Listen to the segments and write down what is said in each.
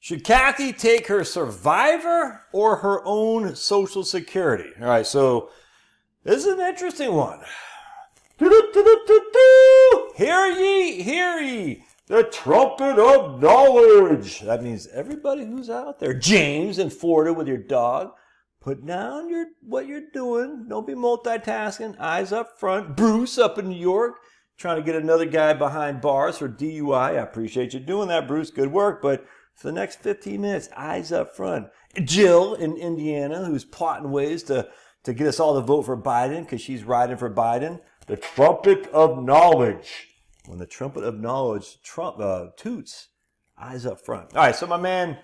Should Kathy take her survivor or her own Social Security? All right, so this is an interesting one. Hear ye, hear ye, the trumpet of knowledge. That means everybody who's out there. James in Florida with your dog. Put down what you're doing. Don't be multitasking. Eyes up front. Bruce up in New York, trying to get another guy behind bars for DUI. I appreciate you doing that, Bruce. Good work. But for the next 15 minutes, eyes up front. Jill in Indiana, who's plotting ways to get us all to vote for Biden because she's riding for Biden. The trumpet of knowledge. When the trumpet of knowledge toots, eyes up front. All right, so my man,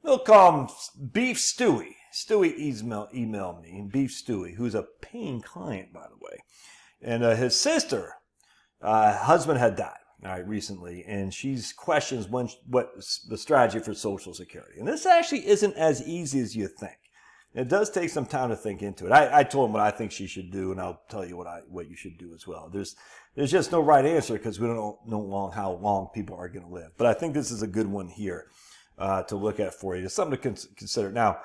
we'll call him Beef Stewie. Stewie emailed me, Beef Stewie, who's a paying client, by the way. And his sister, husband had died. All right, recently, and she's questions what the strategy for Social Security. And this actually isn't as easy as you think. It does take some time to think into it. I told him what I think she should do, and I'll tell you what you should do as well. There's just no right answer because we don't know how long people are going to live. But I think this is a good one here to look at for you. It's something to consider. Now,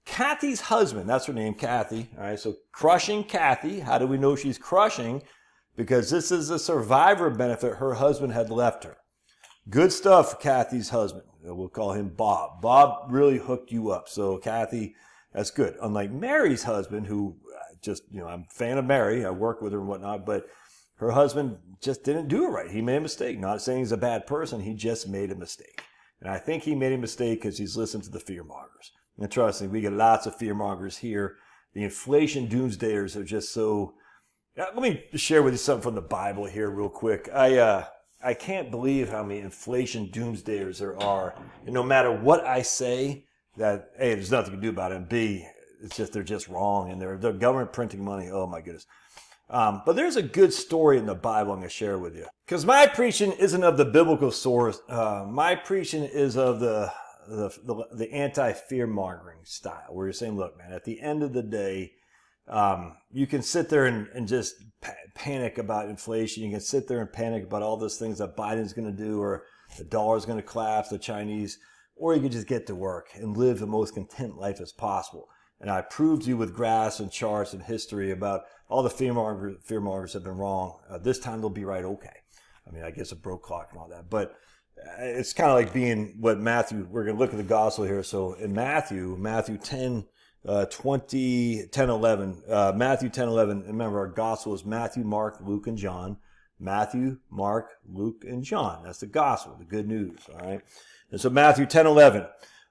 Kathy's husband, that's her name, Kathy. All right, so crushing Kathy. How do we know she's crushing? Because this is a survivor benefit her husband had left her. Good stuff, Kathy's husband. We'll call him Bob. Bob really hooked you up. So Kathy, that's good. Unlike Mary's husband, who I'm a fan of Mary. I work with her and whatnot, but her husband just didn't do it right. He made a mistake. Not saying he's a bad person. He just made a mistake. And I think he made a mistake because he's listened to the fearmongers. And trust me, we get lots of fearmongers here. The inflation doomsdayers are just so... Let me share with you something from the Bible here real quick. I can't believe how many inflation doomsdayers there are. And no matter what I say, that A, there's nothing you can do about it, and B, it's just they're just wrong, and they're government printing money. Oh my goodness. But there's a good story in the Bible I'm going to share with you. Because my preaching isn't of the biblical source. My preaching is of the anti-fear-mongering style, where you're saying, look, man, at the end of the day, you can sit there and just panic about inflation. You can sit there and panic about all those things that Biden's going to do, or the dollar's going to collapse, the Chinese, or you can just get to work and live the most content life as possible. And I proved to you with graphs and charts and history about all the fearmongers have been wrong. This time they'll be right. Okay. I mean, I guess a broke clock and all that, but it's kind of like being what Matthew, we're going to look at the gospel here. So in Matthew 10, 11. Matthew 10, 11. Remember, our gospel is Matthew, Mark, Luke, and John. Matthew, Mark, Luke, and John. That's the gospel, the good news. All right. And so Matthew 10, 11.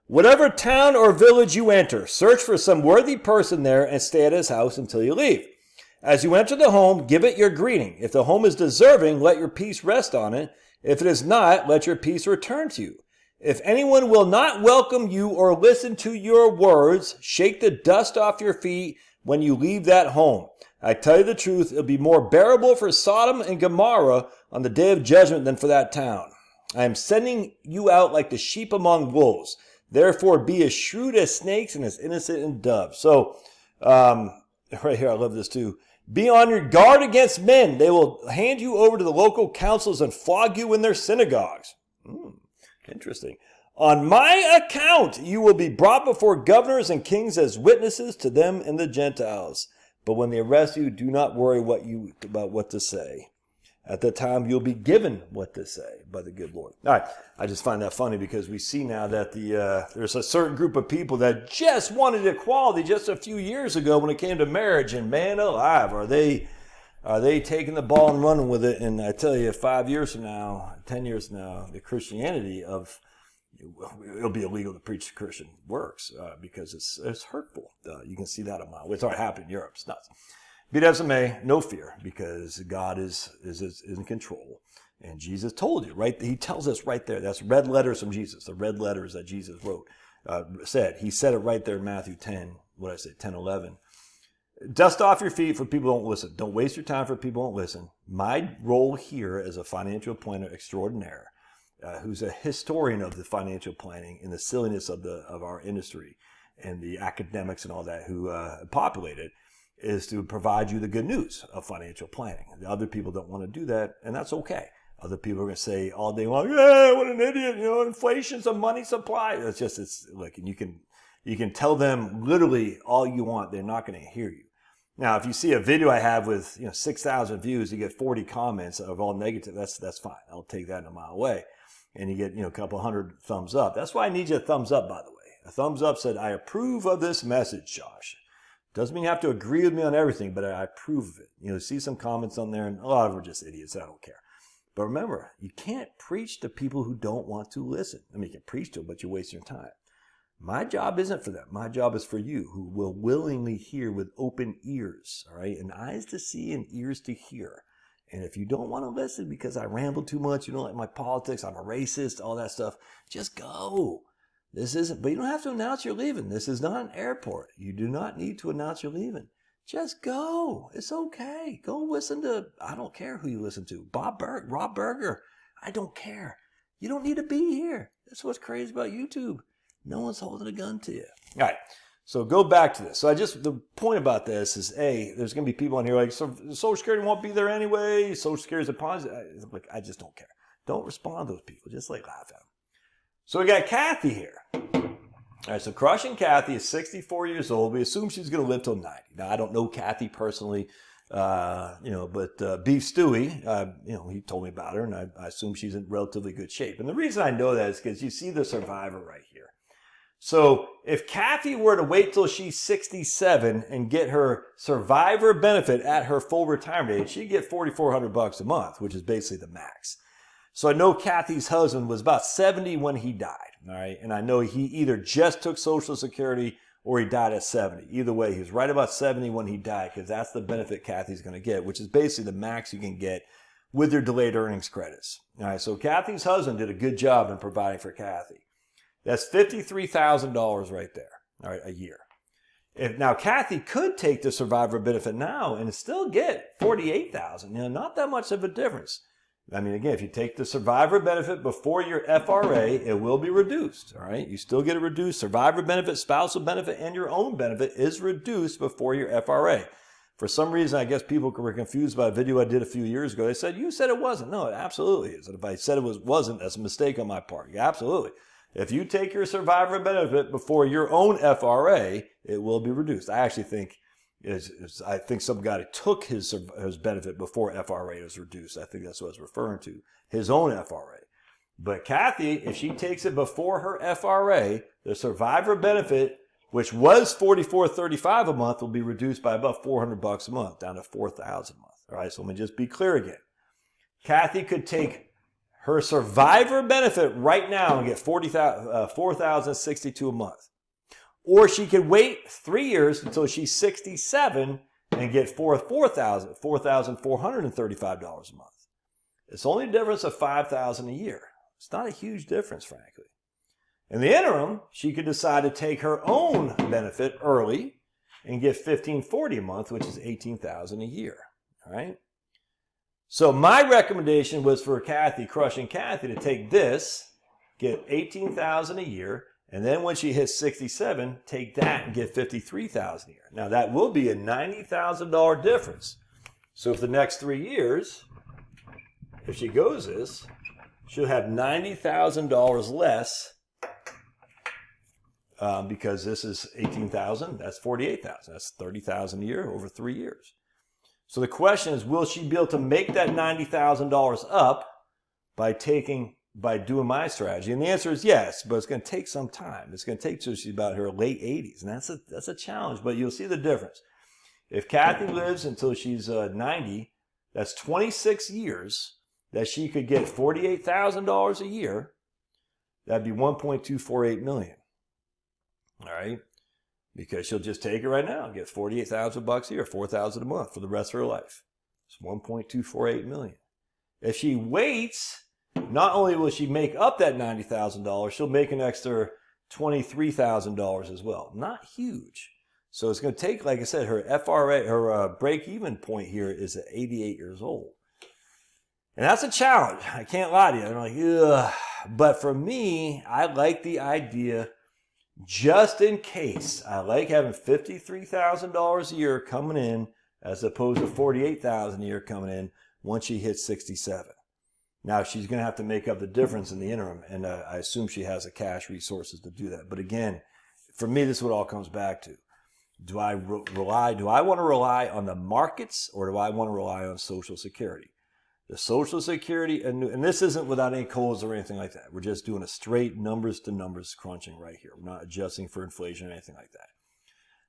Whatever town or village you enter, search for some worthy person there and stay at his house until you leave. As you enter the home, give it your greeting. If the home is deserving, let your peace rest on it. If it is not, let your peace return to you. If anyone will not welcome you or listen to your words, shake the dust off your feet when you leave that home. I tell you the truth, it'll be more bearable for Sodom and Gomorrah on the day of judgment than for that town. I am sending you out like the sheep among wolves. Therefore, be as shrewd as snakes and as innocent as doves. So, right here, I love this too. Be on your guard against men. They will hand you over to the local councils and flog you in their synagogues. Interesting. On my account, you will be brought before governors and kings as witnesses to them and the Gentiles. But when they arrest you, do not worry about what to say. At that time, you'll be given what to say by the good Lord. All right. I just find that funny because we see now that there's a certain group of people that just wanted equality just a few years ago when it came to marriage. And man alive, are they taking the ball and running with it? And I tell you, 5 years from now, 10 years from now, the Christianity it'll be illegal to preach Christian works because it's hurtful. You can see that a mile. It's already happened in Europe. It's nuts. Be it as it may, no fear, because God is in control. And Jesus told you, right? He tells us right there. That's red letters from Jesus. The red letters that Jesus wrote, He said it right there in Matthew 10, 10, 11. Dust off your feet for people who don't listen. Don't waste your time for people who don't listen. My role here as a financial planner extraordinaire, who's a historian of the financial planning and the silliness of our industry and the academics and all that who populate it, is to provide you the good news of financial planning. The other people don't want to do that, and that's okay. Other people are going to say all day long, "Yeah, what an idiot! You know, inflation's a money supply." It's look, and you can tell them literally all you want. They're not going to hear you. Now, if you see a video I have with 6,000 views, you get 40 comments of all negative. That's fine. I'll take that in a mile away, and you get a couple hundred thumbs up. That's why I need you a thumbs up, by the way. A thumbs up said, "I approve of this message, Josh." Doesn't mean you have to agree with me on everything, but I approve of it. See some comments on there, and a lot of them are just idiots. I don't care. But remember, you can't preach to people who don't want to listen. I mean, you can preach to them, but you're wasting your time. My job isn't for them. My job is for you, who will willingly hear with open ears, all right? And eyes to see and ears to hear. And if you don't want to listen because I ramble too much, you don't like my politics, I'm a racist, all that stuff, just go. This isn't, but you don't have to announce you're leaving. This is not an airport. You do not need to announce you're leaving. Just go. It's okay. Go listen to, I don't care who you listen to. Rob Berger. I don't care. You don't need to be here. That's what's crazy about YouTube. No one's holding a gun to you. All right. So go back to this. So the point about this is, there's going to be people on here like, so Social Security won't be there anyway. Social Security is a positive. Like, I just don't care. Don't respond to those people. Just laugh at them. So we got Kathy here. All right, so Crushing Kathy is 64 years old. We assume she's going to live till 90. Now, I don't know Kathy personally, but Beef Stewie, he told me about her, and I assume she's in relatively good shape. And the reason I know that is because you see the survivor right here. So if Kathy were to wait till she's 67 and get her survivor benefit at her full retirement age, she'd get $4,400 a month, which is basically the max. So I know Kathy's husband was about 70 when he died, all right? And I know he either just took Social Security or he died at 70. Either way, he was right about 70 when he died, because that's the benefit Kathy's going to get, which is basically the max you can get with your delayed earnings credits. All right, so Kathy's husband did a good job in providing for Kathy. That's $53,000 right there, all right, a year. Now, Kathy could take the survivor benefit now and still get $48,000. Not that much of a difference. I mean, again, if you take the survivor benefit before your FRA, it will be reduced, all right? You still get a reduced survivor benefit, spousal benefit, and your own benefit is reduced before your FRA. For some reason, I guess people were confused by a video I did a few years ago. They said, you said it wasn't. No, it absolutely is. And if I said it wasn't, that's a mistake on my part. Yeah, absolutely. If you take your survivor benefit before your own FRA, it will be reduced. I actually think some guy took his benefit before FRA was reduced. I think that's what I was referring to, his own FRA. But Kathy, if she takes it before her FRA, the survivor benefit, which was $44.35 a month, will be reduced by about $400 a month, down to $4,000 a month. All right, so let me just be clear again. Kathy could take her survivor benefit right now and get $4,062 a month. Or she could wait 3 years until she's 67 and get $4,435 a month. It's only a difference of $5,000 a year. It's not a huge difference, frankly. In the interim, she could decide to take her own benefit early and get $1,540 a month, which is $18,000 a year. All right. So my recommendation was for Kathy, Crushing Kathy, to take this, get $18,000 a year. And then when she hits 67, take that and get $53,000 a year. Now that will be a $90,000 difference. So for the next 3 years, if she goes this, she'll have $90,000 less because this is $18,000. That's $48,000. That's $30,000 a year over 3 years. So the question is, will she be able to make that $90,000 up by doing my strategy? And the answer is yes, but it's going to take some time. It's going to take till she's about her late 80s, and that's a challenge, but you'll see the difference. If Kathy lives until she's 90, that's 26 years that she could get $48,000 a year. That'd be $1.248 million. All right? Because she'll just take it right now and get $48,000 a year, $4,000 a month for the rest of her life. It's $1.248 million. If she waits, not only will she make up that $90,000, she'll make an extra $23,000 as well. Not huge. So it's going to take, like I said, her FRA, her break-even point here is at 88 years old. And that's a challenge. I can't lie to you. I'm like, ugh. But for me, I like the idea, just in case. I like having $53,000 a year coming in as opposed to $48,000 a year coming in once she hits 67. Now she's going to have to make up the difference in the interim, and I assume she has the cash resources to do that. But again, for me, this is what it all comes back to. Do I want to rely on the markets, or do I want to rely on Social Security? The Social Security, and this isn't without any codes or anything like that. We're just doing a straight numbers to numbers crunching right here. We're not adjusting for inflation or anything like that.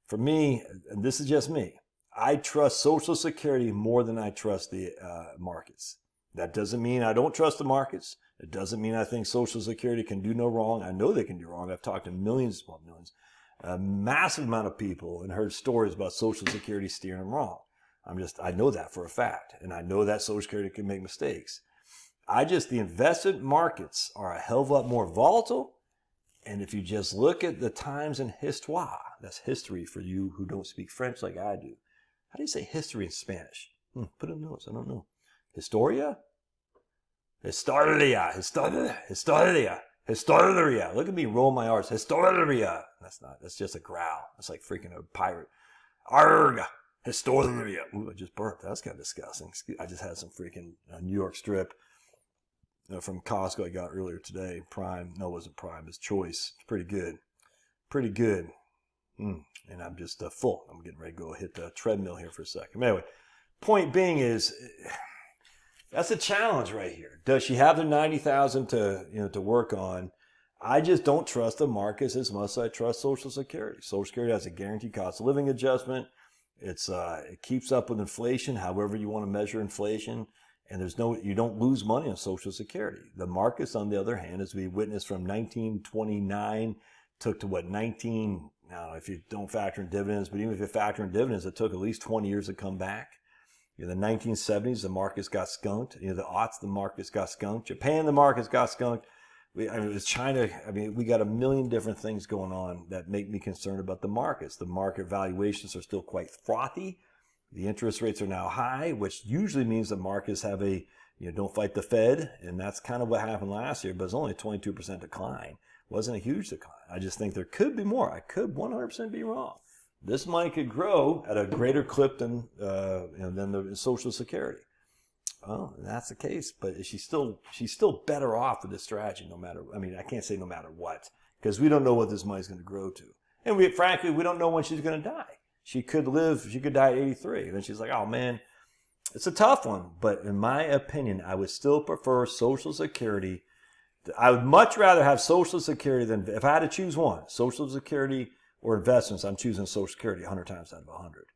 For me, and this is just me, I trust Social Security more than I trust the markets. That doesn't mean I don't trust the markets. It doesn't mean I think Social Security can do no wrong. I know they can do wrong. I've talked to millions, a massive amount of people, and heard stories about Social Security steering them wrong. I know that for a fact, and I know that Social Security can make mistakes. The investment markets are a hell of a lot more volatile, and if you just look at the times in histoire, that's history for you who don't speak French like I do. How do you say history in Spanish? Put in notes, I don't know. Historia? Historia. Look at me roll my R's. Historia. That's just a growl. That's like freaking a pirate. Arg. Historia. Ooh, I just burped. That's kind of disgusting. I just had some freaking New York strip from Costco I got earlier today. Prime. No, it wasn't Prime. It's Choice. It's pretty good. Pretty good. And I'm just full. I'm getting ready to go hit the treadmill here for a second. Anyway, point being is, that's a challenge right here. Does she have the $90,000 to work on? I just don't trust the markets as much as I trust Social Security. Social Security has a guaranteed cost of living adjustment. It keeps up with inflation, however you want to measure inflation, and you don't lose money on Social Security. The markets, on the other hand, as we witnessed from 1929, took to now if you don't factor in dividends, but even if you factor in dividends, it took at least 20 years to come back. In the 1970s, the markets got skunked. The aughts, the markets got skunked. Japan, the markets got skunked. It was China. We got a million different things going on that make me concerned about the markets. The market valuations are still quite frothy. The interest rates are now high, which usually means the markets have don't fight the Fed. And that's kind of what happened last year, but it's only a 22% decline. It wasn't a huge decline. I just think there could be more. I could 100% be wrong. This money could grow at a greater clip than the Social Security. Well, that's the case, but she's still better off with this strategy. I can't say no matter what, because we don't know what this money's going to grow to, and we don't know when she's going to die. She could die at 83, and then she's like, oh man, it's a tough one. But in my opinion, I would still prefer Social Security. I would much rather have Social Security than, if I had to choose one, Social Security or investments. I'm choosing Social Security 100 times out of 100,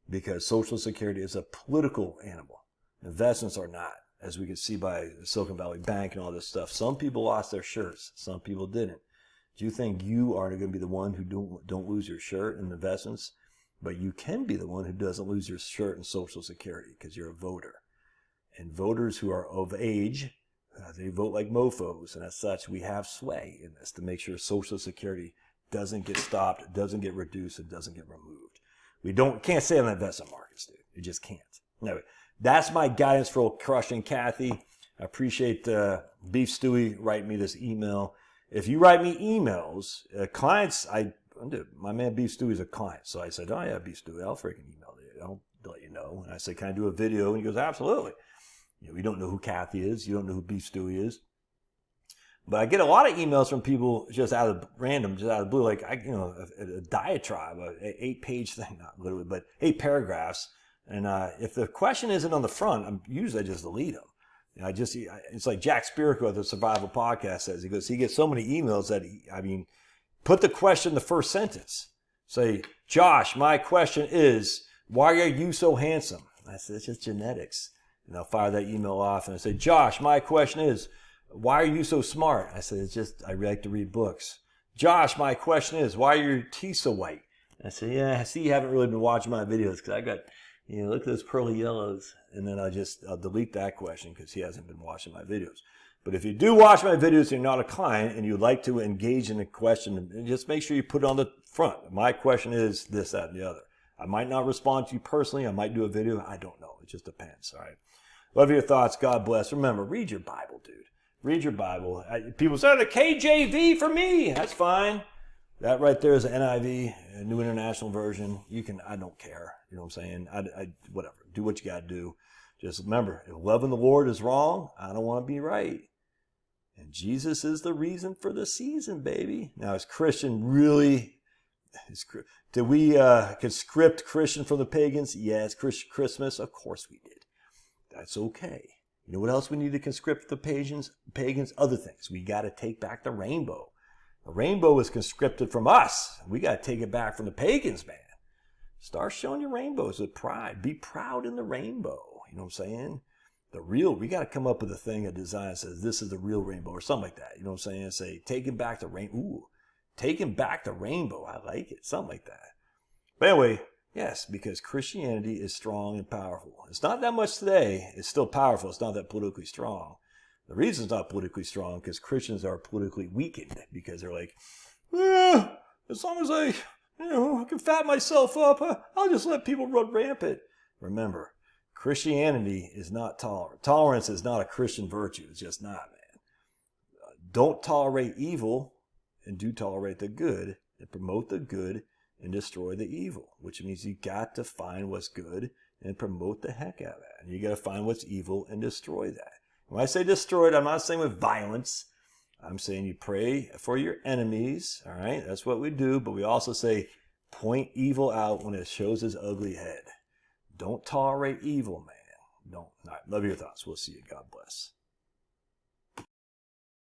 because Social Security is a political animal. Investments are not, as we can see by Silicon Valley Bank and all this stuff. Some people lost their shirts. Some people didn't. Do you think you are going to be the one who don't lose your shirt in investments? But you can be the one who doesn't lose your shirt in Social Security, because you're a voter. And voters who are of age, they vote like mofos. And as such, we have sway in this to make sure Social Security doesn't get stopped, doesn't get reduced, and doesn't get removed. Can't say on the investment markets, dude. You just can't. Anyway, that's my guidance for crushing Kathy. I appreciate Beef Stewie writing me this email. If you write me emails, clients, my man Beef Stewie is a client. So I said, oh yeah, Beef Stewie, I'll freaking email you. I'll let you know. And I said, can I do a video? And he goes, absolutely. We don't know who Kathy is. You don't know who Beef Stewie is. But I get a lot of emails from people just out of the blue, like a diatribe, an 8-page thing, not literally, but 8 paragraphs. And if the question isn't on the front, I just delete them. It's like Jack Spirko at the Survival Podcast says. He gets so many emails that put the question in the first sentence. Say, Josh, my question is, why are you so handsome? I said, it's just genetics. And I'll fire that email off and I say, Josh, my question is, why are you so smart? I said, I like to read books. Josh, my question is, why are your teeth so white? I said, yeah, I see you haven't really been watching my videos, because I got, look at those pearly yellows. And then I'll delete that question because he hasn't been watching my videos. But if you do watch my videos and you're not a client and you'd like to engage in a question, just make sure you put it on the front. My question is this, that, and the other. I might not respond to you personally. I might do a video. I don't know. It just depends. All right. Love your thoughts. God bless. Remember, read your Bible, dude. Read your Bible. People say, the KJV for me. That's fine. That right there is an NIV, a New International Version. I don't care. You know what I'm saying? Whatever. Do what you got to do. Just remember, if loving the Lord is wrong, I don't want to be right. And Jesus is the reason for the season, baby. Now, is Christian really... Did we conscript Christian from the pagans? Yes. Christmas? Of course we did. That's okay. You know what else we need to conscript the pagans? Other things. We got to take back the rainbow. The rainbow is conscripted from us. We got to take it back from the pagans, man. Start showing your rainbows with pride. Be proud in the rainbow. You know what I'm saying? We got to come up with a thing, a design that says this is the real rainbow or something like that. You know what I'm saying? Say, taking back the rainbow. Ooh, taking back the rainbow. I like it. Something like that. But anyway, yes, because Christianity is strong and powerful. It's not that much today. It's still powerful. It's not that politically strong. The reason it's not politically strong because Christians are politically weakened because they're like, as long as I can fat myself up, I'll just let people run rampant. Remember, Christianity is not tolerant. Tolerance is not a Christian virtue. It's just not, man. Don't tolerate evil and do tolerate the good and promote the good and destroy the evil, which means you got to find what's good and promote the heck out of that. And you got to find what's evil and destroy that. When I say destroy it, I'm not saying with violence. I'm saying you pray for your enemies, all right? That's what we do, but we also say point evil out when it shows its ugly head. Don't tolerate evil, man. Don't. All right, love your thoughts. We'll see you. God bless.